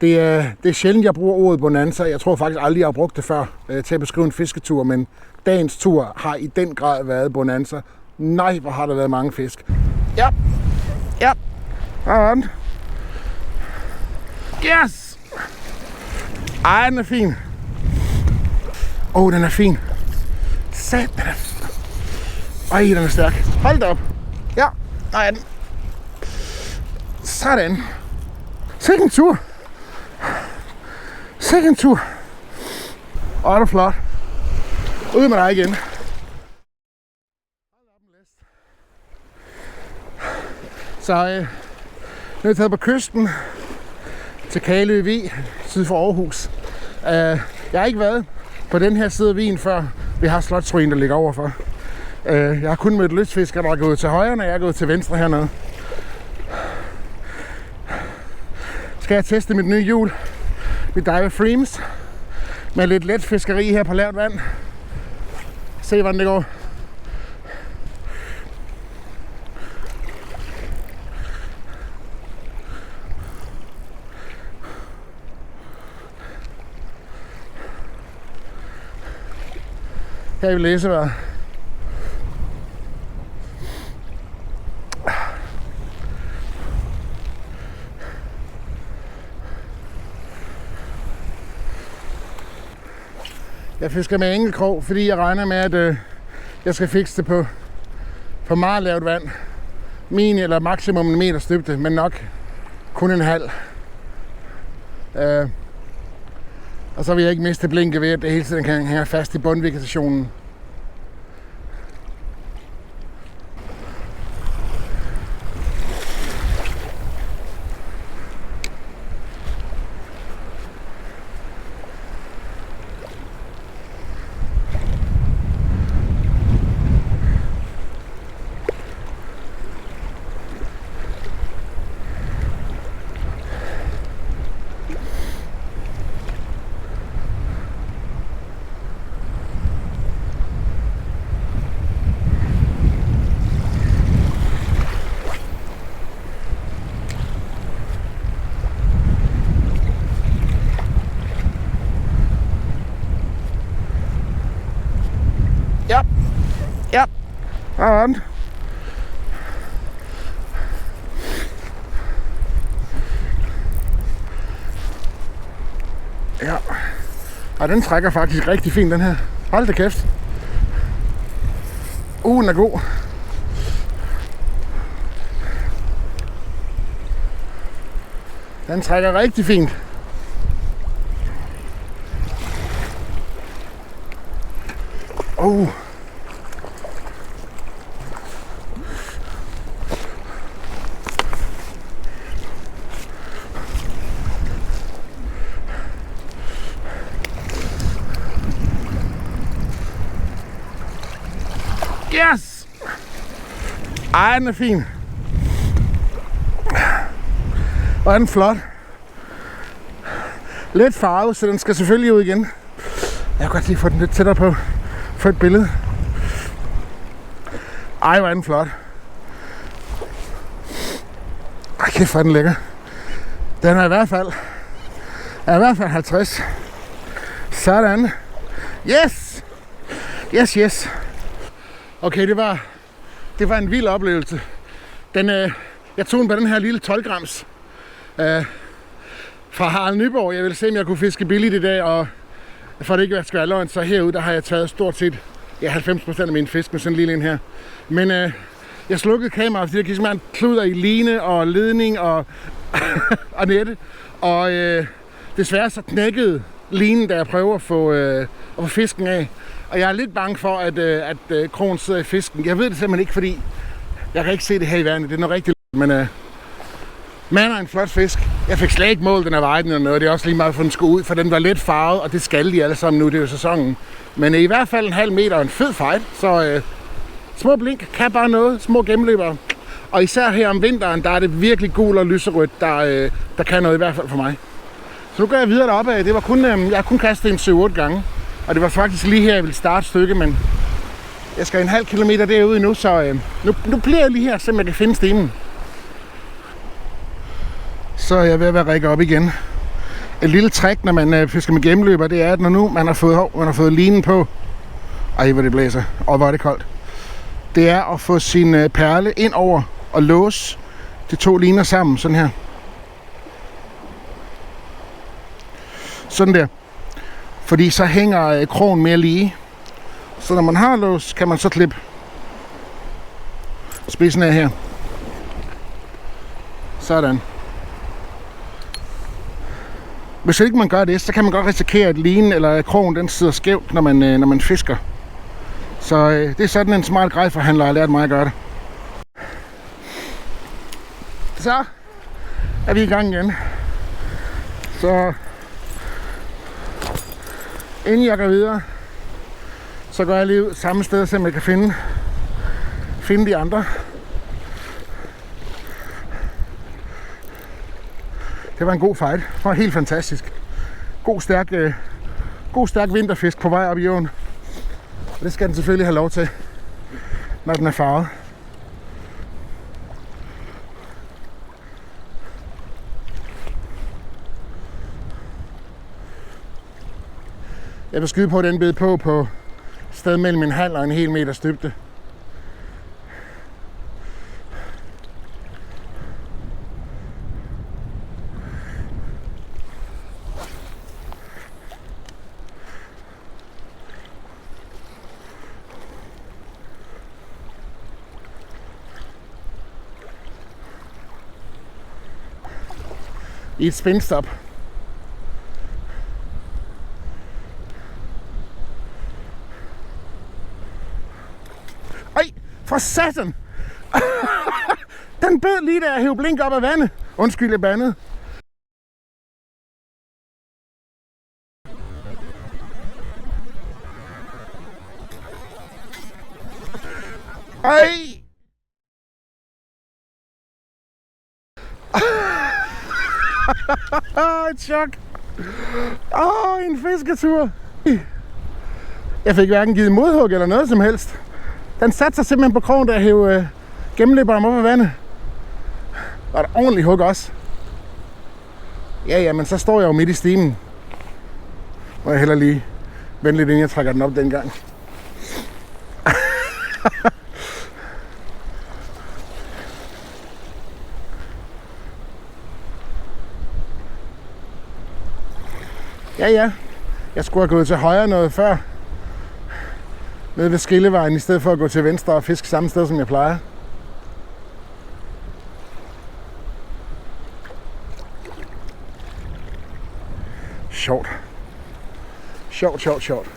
Det er sjældent, jeg bruger ordet bonanza. Jeg tror faktisk aldrig, jeg har brugt det før til at beskrive en fisketur, men dagens tur har i den grad været bonanza. Nej, hvor har der været mange fisk. Ja. Ja. Sådan. Yes! Ej, den er fin. Den er fin. Satan. Ej, den er stærk. Hold da op. Ja, der er den. Sådan. Sikke en tur. Sikke en tur. Åh, det er flot. Ud med dig igen. Så nu er jeg taget på kysten til Kalø Vig, syd for Aarhus. Jeg har ikke været på den her side af Vigen før. Vi har Slotsruinen, der ligger overfor. Jeg har kun mødt lystfiskere, der er gået til højre, og jeg er gået til venstre hernede. Skal jeg teste mit nye hjul, mit Daiwa Freems, med lidt let fiskeri her på lavt vand. Se, hvordan det går. Her vil læse hvad. Jeg fisker med enkeltkrog, fordi jeg regner med, at jeg skal fikse det på meget lavt vand. Min eller maksimum en meters dybde, men nok kun en halv. Og så vil jeg ikke miste blinket ved, at det hele tiden kan hænge fast i bundvegetationen. Ja. Sådan. Ja. Og den trækker faktisk rigtig fint, den her. Hold da kæft. Den er god. Den trækker rigtig fint. Yes! Ej, den er fin. Og den er flot. Lidt farvet, så den skal selvfølgelig ud igen. Jeg kan godt lige få den lidt tættere på for et billede. Ej, hvor er den flot. Ej, kæft, hvor er den lækker. Den er i hvert fald 50. Sådan. Yes! Yes. Okay, det var en vild oplevelse. Jeg tog den på den her lille 12 grams fra Harald Nyborg. Jeg ville se, om jeg kunne fiske billigt i dag, og for det ikke være skvaløren, så herude, der har jeg taget stort set 90% af min fisk med sådan en lille en her. Men jeg slukkede kameraet, fordi der gik simpelthen kluder i line og ledning og nette. Og desværre så knækkede linen, da jeg prøver at få fisken af. Og jeg er lidt bange for, at krogen sidder i fisken. Jeg ved det simpelthen ikke, fordi jeg kan ikke se det her i vandet. Det er noget rigtig men man er en flot fisk. Jeg fik slet ikke målt den af vejen eller noget. Det er også lige meget for den skulle ud, for den var lidt farvet, og det skal de alle sammen nu. Det er jo sæsonen. Men i hvert fald en halv meter og en fed fight. Så små blink kan bare noget. Små gennemløbere. Og især her om vinteren, der er det virkelig gul og lyserødt, der kan noget i hvert fald for mig. Så nu går jeg videre deroppe af. Det var kun, jeg har kun kastet en 7-8 gange. Og det var faktisk lige her, jeg ville starte stykket, men jeg skal en halv kilometer derude nu, så nu bliver jeg lige her, så jeg kan finde stimen. Så er jeg ved at være rækket op igen. Et lille trick, når man fisker med gennemløber, det er, at når nu man har fået linen på, ej hvor det blæser, og hvor er det koldt, det er at få sin perle ind over og låse de to liner sammen, sådan her. Sådan der. Fordi så hænger krogen mere lige. Så når man har lås, kan man så klippe spidsen af her. Sådan. Hvis ikke man gør det, så kan man godt risikere, at linen eller krogen den sidder skævt, når man fisker. Så det er sådan en smart grej-forhandler har lært mig at gøre det. Så er vi i gang igen. Så inden jeg går videre, så går jeg lige ud samme sted, så jeg kan finde de andre. Det var en god fight. Det var helt fantastisk. God stærk vinterfisk på vej op i åen. Og det skal den selvfølgelig have lov til, når den er farvet. Jeg vil skyde på, at den bed på sted mellem en halv og en hel meters dybde. I et spinstop. Ej, for satan! Den bød lige da jeg hævde blink op af vandet. Undskyld, jeg bandede. Ej! Et chok. En fisketur. Jeg fik hverken givet modhug eller noget som helst. Den satte sig simpelthen på krogen, da jeg hævde gennemløberen op af vandet. Og et ordentligt hug også. Ja, men så står jeg jo midt i stimen. Og jeg heller lige vente lidt, inden jeg trækker den op dengang. Ja. Jeg skulle have gået til højre noget før. Nede ved Skillevejen, i stedet for at gå til venstre og fiske samme sted, som jeg plejer. Sjovt. Sjovt.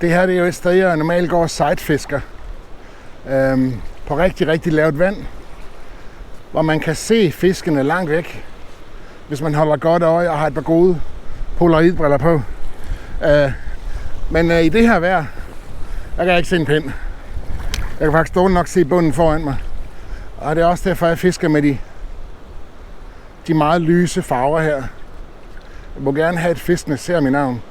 Det her det er jo et sted, jeg normalt går og sidefisker. På rigtig lavt vand. Hvor man kan se fiskene langt væk. Hvis man holder godt øje og har et par gode polaroidbriller på. Men i det her vejr, der kan jeg ikke se en pind. Jeg kan faktisk dårligt nok se bunden foran mig. Og det er også derfor, jeg fisker med de meget lyse farver her. Jeg må gerne have et fiskene ser mit navn.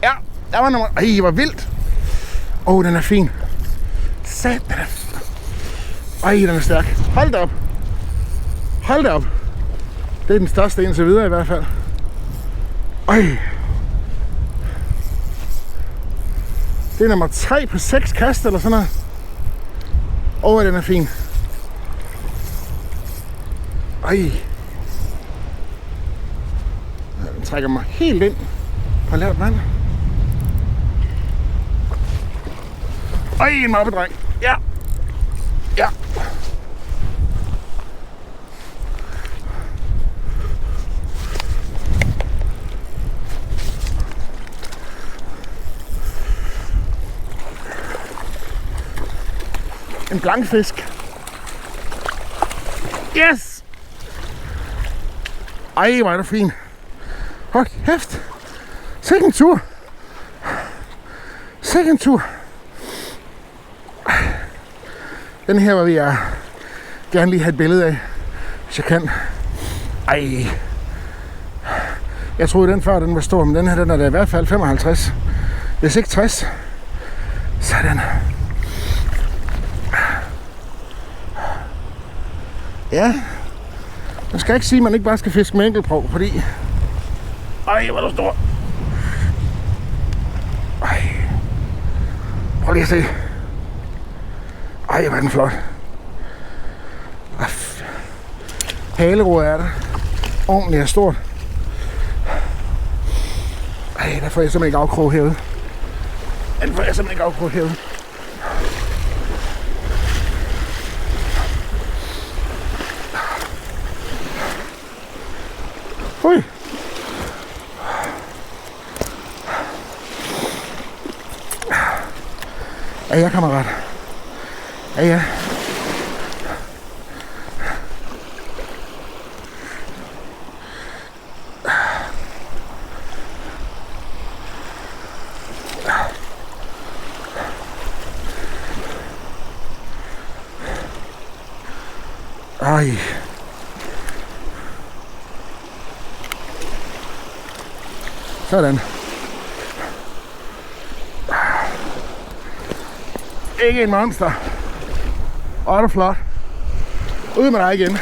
Ja, der var nummer. Ej, hvor vildt. Den er fin. Satan. Ej, den er stærk. Hold da op. Det er den største indtil videre i hvert fald. Ej. Det er nummer 3 på 6 kast eller sådan noget. Den er fin. Ej. Den trækker mig helt ind på lavt vand. En moppedreng. Ja. Ja. En blankfisk. Yes! Ej, hvor er det fint. Hold kæft. Sikke en tur. Sikke en tur. Den her vil jeg gerne lige have et billede af, hvis jeg kan. Ej. Jeg troede den før, den var stor, men den her, den er da i hvert fald 55. Hvis ikke 60. Sådan. Ja. Man skal ikke sige, at man ikke bare skal fiske med enkeltprøv, fordi... Ej, hvor er du stor. Ej. Prøv lige at se. Ej, hvor er den flot. Halerodet er der. Ordentligt er stort. Ej, der får jeg simpelthen ikke afkrog herude. Den får jeg simpelthen ikke afkrog herude. Ui. Ja, kammerat. Ja. Ej. Sådan. Ikke en monster. Og er du flot. Ud med dig igen.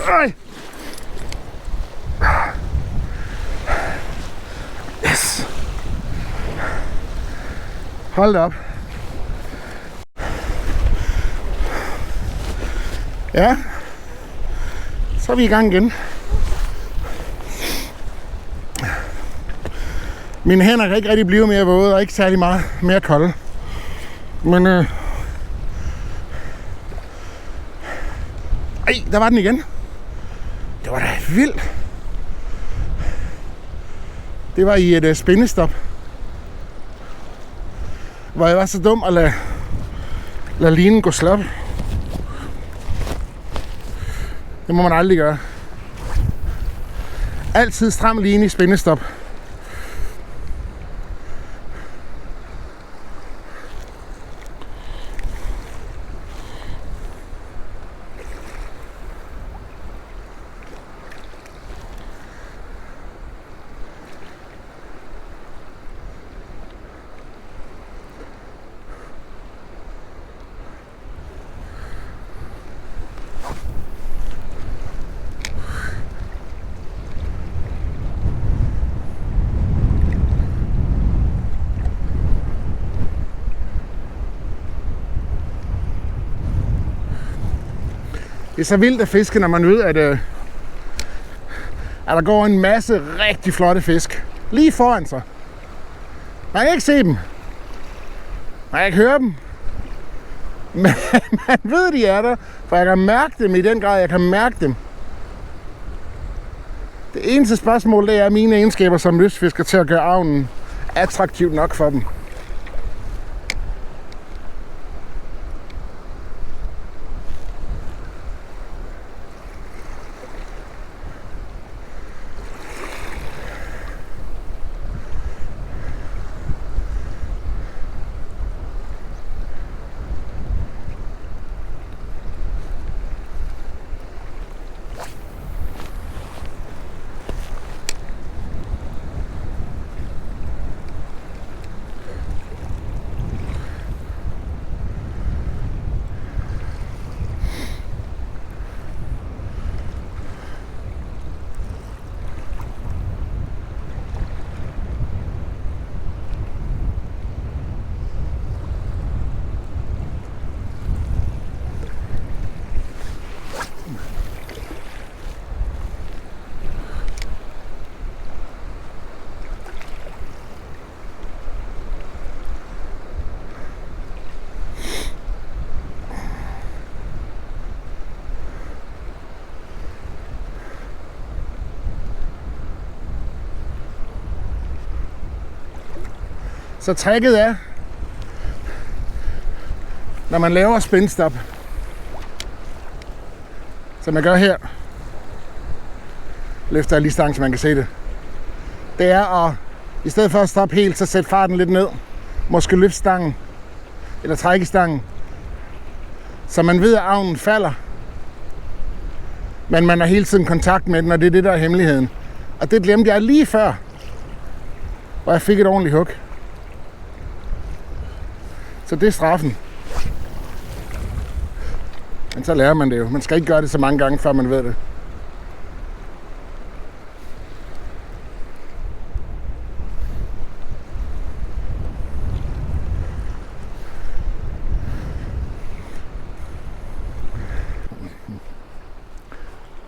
Ej. Yes. Hold da op. Ja. Så er vi i gang igen. Mine hænder kan ikke rigtig blive mere våde og ikke særlig meget mere kolde. Men ej, der var den igen. Det var da vildt. Det var i et spændestop, hvor jeg var så dum at lade linen gå slap. Det må man aldrig gøre. Altid stram line i spændestop. Det er så vildt at fiske, når man ved, at der går en masse rigtig flotte fisk lige foran sig. Man kan ikke se dem. Man kan ikke høre dem. Men man ved, de er der, for jeg kan mærke dem i den grad, jeg kan mærke dem. Det eneste spørgsmål, det er mine egenskaber som lystfisker til at gøre avnen attraktiv nok for dem. Så tricket er, når man laver spinstop, som jeg gør her, løfter jeg lige stangen, så man kan se det. Det er at, i stedet for at stoppe helt, så sætte farten lidt ned. Måske løfte stangen, eller trække stangen, så man ved, at avnen falder. Men man har hele tiden kontakt med den, og det er det, der er hemmeligheden. Og det glemte jeg lige før, hvor jeg fik et ordentligt hug. Så det er straffen. Men så lærer man det jo. Man skal ikke gøre det så mange gange, før man ved det.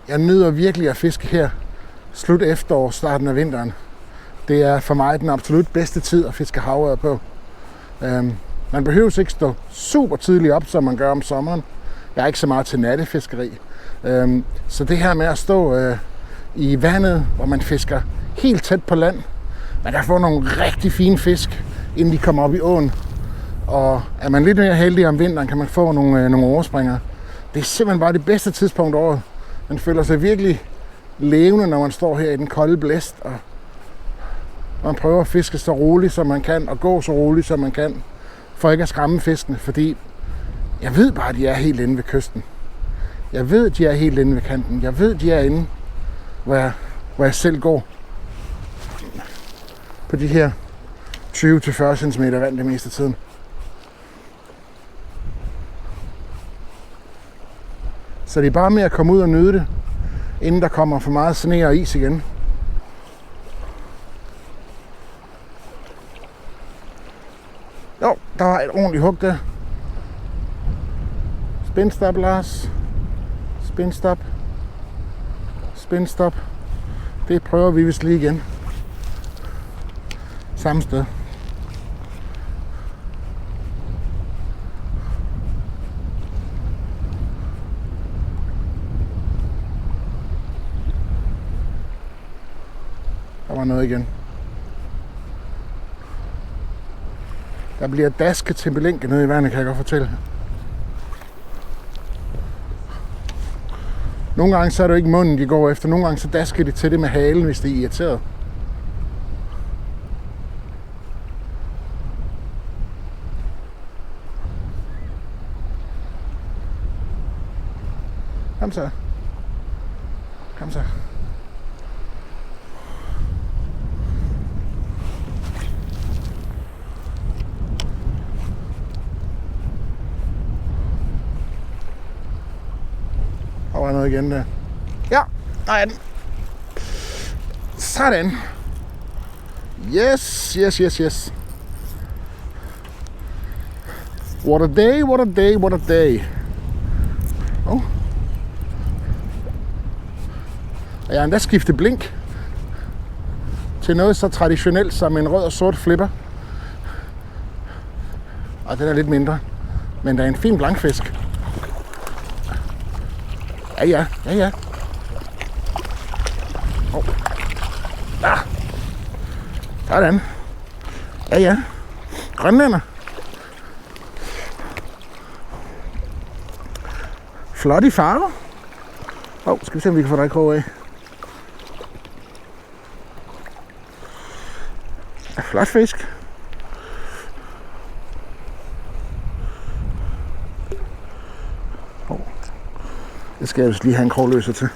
Jeg nyder virkelig at fiske her slut efterår, starten af vinteren. Det er for mig den absolut bedste tid at fiske havørred på. Man behøver ikke stå super tidligt op, som man gør om sommeren. Jeg er ikke så meget til nattefiskeri. Så det her med at stå i vandet, hvor man fisker helt tæt på land, man kan få nogle rigtig fine fisk, inden de kommer op i åen. Og er man lidt mere heldig om vinteren, kan man få nogle overspringere. Det er simpelthen bare det bedste tidspunkt af året. Man føler sig virkelig levende, når man står her i den kolde blæst, og man prøver at fiske så roligt, som man kan, og gå så roligt, som man kan, for ikke at skræmme fiskene, fordi jeg ved bare, at de er helt inde ved kysten. Jeg ved, at de er helt inde ved kanten. Jeg ved, at de er inde, hvor jeg selv går på de her 20-40 cm vand det meste af tiden. Så det er bare med at komme ud og nyde det, inden der kommer for meget sne og is igen. Jo, der var et ordentligt hug der. Spinstop, Lars. Spinstop. Spinstop. Det prøver vi vist lige igen. Samme sted. Der var noget igen. Der bliver dasket til belinke nede i vandet, kan jeg godt fortælle. Nogle gange så er det jo ikke munden, de går efter. Nogle gange så dasker de til det med halen, hvis det er irriteret. Kom så. Kom så. Der var noget igen der. Ja, der er den. Sådan. Yes, yes, yes, yes. What a day, what a day, what a day. Oh. Og jeg har endda skiftet blink til noget så traditionelt som en rød og sort flipper. Og den er lidt mindre. Men der er en fin blankfisk. Ja. Oh. Ah. Sådan. Ja. Grønlænder. Flot i farve. Skal vi se, om vi kan få dig krog af. Flot fisk. Det skal jeg vist lige have en krogløser til.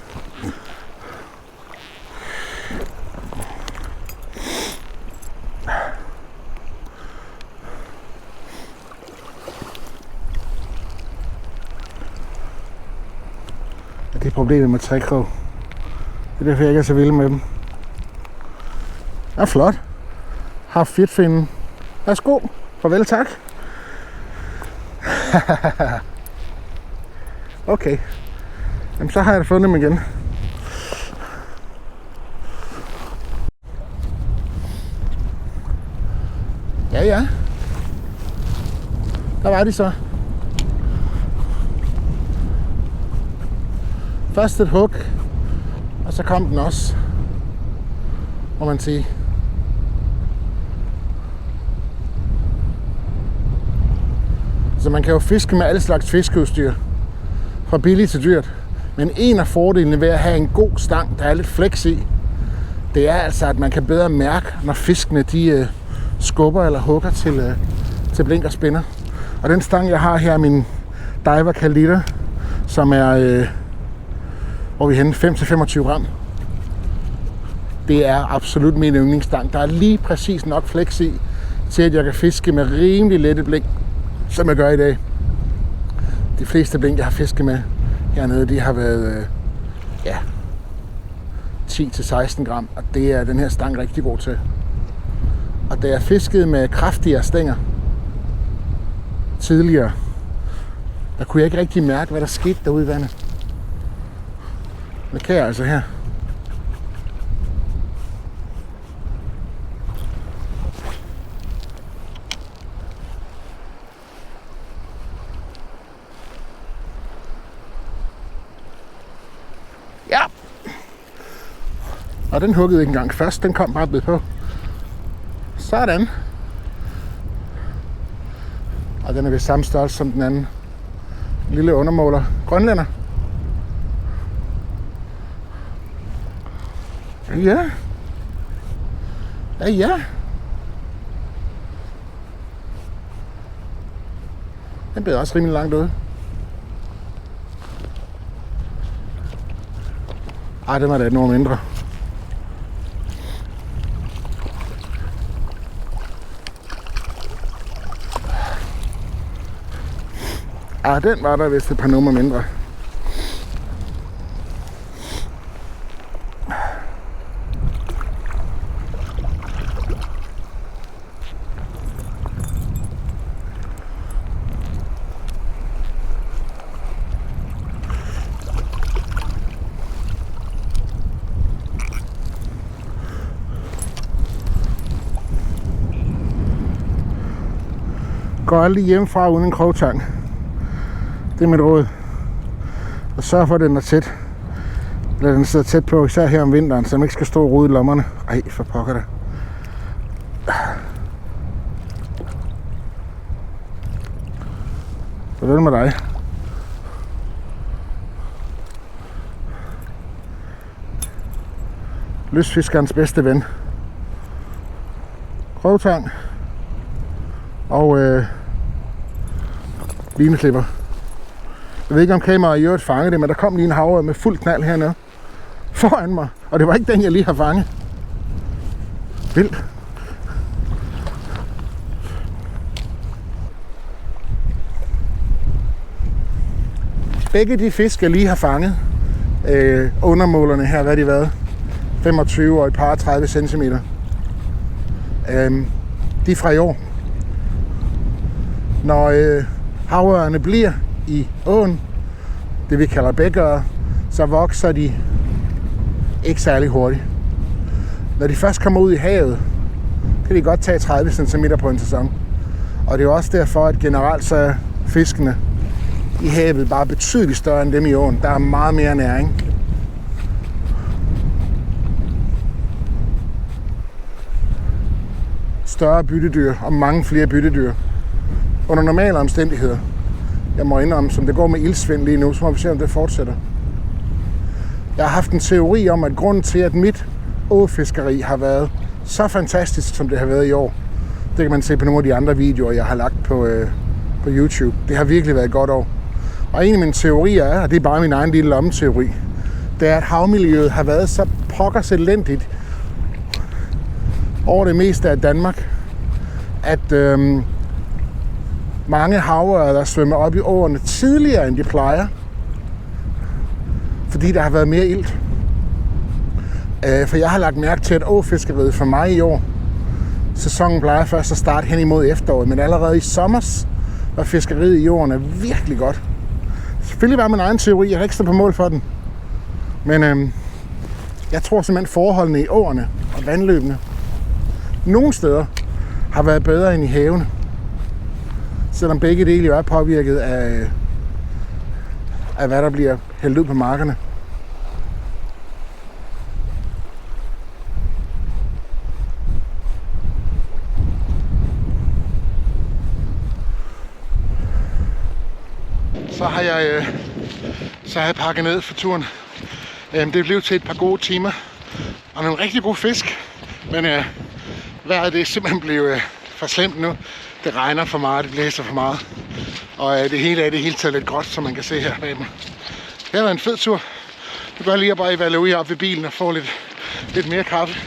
Det er problemet med trækrog. Det er derfor, jeg ikke er så vild med dem. Ja, flot. Har fedtfinden. Værsgo. Farvel, tak. Okay. Jamen, så har jeg fundet dem igen. Ja. Der var de så. Først et hug, og så kom den også, må man sige. Så man kan jo fiske med alle slags fiskeudstyr, fra billigt til dyrt. Men en af fordelene ved at have en god stang, der er lidt flex i, det er altså, at man kan bedre mærke, når fiskene de skubber eller hugger til blink og spinner. Og den stang, jeg har her, er min Daiwa Kalita, som er, hvor vi henne, 5-25 gram. Det er absolut min yndlingsstang. Der er lige præcis nok flex i, til at jeg kan fiske med rimelig lette blink, som jeg gør i dag. De fleste blink, jeg har fisket med hernede, de har været 10-16 gram, og det er den her stang rigtig god til. Og da jeg fiskede med kraftigere stænger tidligere, der kunne jeg ikke rigtig mærke, hvad der skete derude i vandet. Det kan jeg altså her. Ja! Og den huggede ikke engang først, den kom bare bid på. Sådan. Og den er ved samme størrelse som den anden. En lille undermåler. Grønlænder. Ja. Ja. Den blev også rimelig langt ude. Ej, den var da et noget mindre. Den var der vist et par numre mindre. Går aldrig hjemmefra uden en krogtang. Det er mit råd. Og sørg for, at den er tæt. Eller den sidder tæt på, især her om vinteren, så man ikke skal stå og rode i lommerne. Ej, for pokker det. Hvordan med dig? Lystfiskerens bedste ven. Krogtang. Og lineklipper. Jeg ved ikke, om kameraet i øvrigt fangede det, men der kom lige en havørred med fuld knald hernede foran mig. Og det var ikke den, jeg lige har fanget. Vildt. Begge de fisk, jeg lige har fanget, undermålerne her, hvad har de været? 25 og et par 30 cm. De er fra i år. Når havørrederne bliver i åen, det vi kalder bækørred, så vokser de ikke særlig hurtigt. Når de først kommer ud i havet, kan de godt tage 30 cm på en sæson. Og det er også derfor, at generelt så er fiskene i havet bare betydeligt større end dem i åen. Der er meget mere næring. Større byttedyr og mange flere byttedyr. Under normale omstændigheder. Jeg må indrømme, som det går med ildsvind lige nu, så må vi se, om det fortsætter. Jeg har haft en teori om, at grunden til, at mit åfiskeri har været så fantastisk, som det har været i år, det kan man se på nogle af de andre videoer, jeg har lagt på YouTube. Det har virkelig været et godt år. Og en af mine teorier er, og det er bare min egen lille lommeteori, det er, at havmiljøet har været så pokkers elendigt over det meste af Danmark, at mange havørreder der svømmer op i åerne tidligere, end de plejer, fordi der har været mere ilt. For jeg har lagt mærke til, at åfiskeriet for mig i år, sæsonen plejer først at starte hen imod efteråret, men allerede i sommer var fiskeriet i åerne virkelig godt. Selvfølgelig var min egen teori, jeg har ikke stået på mål for den, men jeg tror simpelthen forholdene i åerne og vandløbene nogle steder har været bedre end i havene. Selvom begge dele jo er påvirket af hvad der bliver hældt ud på markerne. så har jeg pakket ned for turen. Det blev til et par gode timer og nogle rigtig gode fisk, men vejret det er simpelthen blevet for slemt nu. Det regner for meget, det blæser for meget, og det hele er det hele taget lidt gråt, som man kan se her bag mig. Det har været en fed tur. Det gør lige at bare evaluere op ved bilen og få lidt mere kaffe.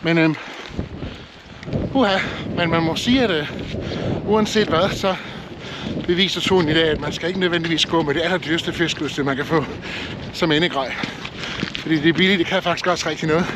Men men man må sige, at uanset hvad, så beviser turen i dag, at man skal ikke nødvendigvis gå med det allerdyreste fiskeudstyr, man kan få som endegrej. Fordi det er billigt, det kan faktisk også rigtig noget.